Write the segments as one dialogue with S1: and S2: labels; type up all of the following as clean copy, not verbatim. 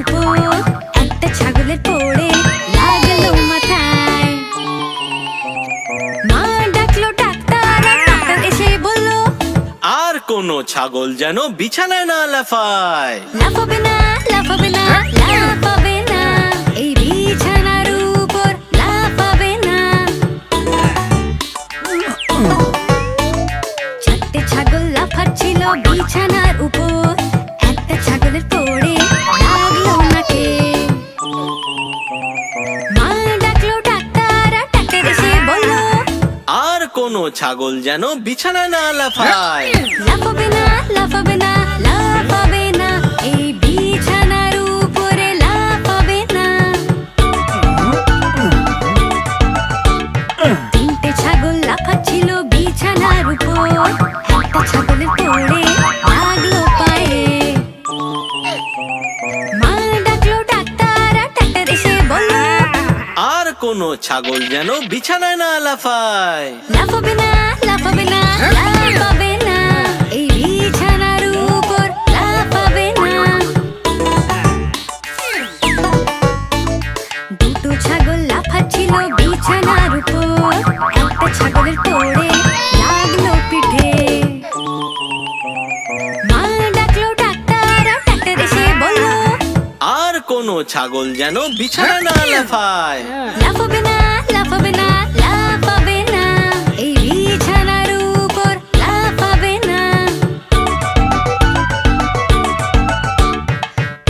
S1: উপর একটা ছাগলের পড়ে লাগলো মাথায়। মা ডাকলো ডাক্তার, আর ডাক্তার এসে বলল,
S2: আর কোনো ছাগল যেন বিছানায় না লাফায়।
S1: লাফাবে না, লাফাবে না, লাফাবে না, এই বিছানার উপর লাফাবে না। চারটে ছাগল লাফাচ্ছিল বিছানার উপর, একটা ছাগলের পড়ে লাগলো নাকে। মা ডাকলো ডাক্তার, আর ডাক্তার এসে বলল,
S2: আর কোনো ছাগল যেন বিছানায় না লাফায়।
S1: লাফাবে না, লাফাবে না, লাফাবে না, এই বিছানার উপরে লাফাবে না। তিনটে ছাগল লাফাচ্ছিল বিছানার উপর, একটা ছাগলের পড়ে লাগলো পায়ে। মা ডাকলো ডাক্তার, আর ডাক্তার এসে বলল,
S2: আর কোনো ছাগল যেন বিছানায় না লাফায়।
S1: লাফাবে না, লাফাবে না, লাফাবে না, এই বিছানার উপর লাফাবে না। দুটো ছাগল লাফাচ্ছিল বিছানার উপর, একটা ছাগলের পড়ে লাগলো পিঠে। মা ডাকলো ডাক্তার, আর ডাক্তার এসে বলল,
S2: আর কোনো ছাগল যেন বিছানায় না লাফায়।
S1: লাফাবে না, লাফাবে না, লাফাবে না, এই বিছানার উপর লাফাবে না।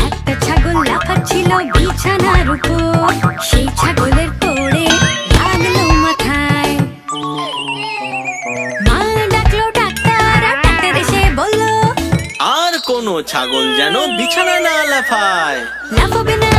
S1: একটা ছাগল লাফাচ্ছিল বিছানার উপর, সেই ছাগলের পড়ে লাগলো মাথায়। মা ডাকলো ডাক্তার, আর ডাক্তার এসে বলল,
S2: আর কোনো ছাগল যেন বিছানায় না লাফায়।
S1: লাফাবে না,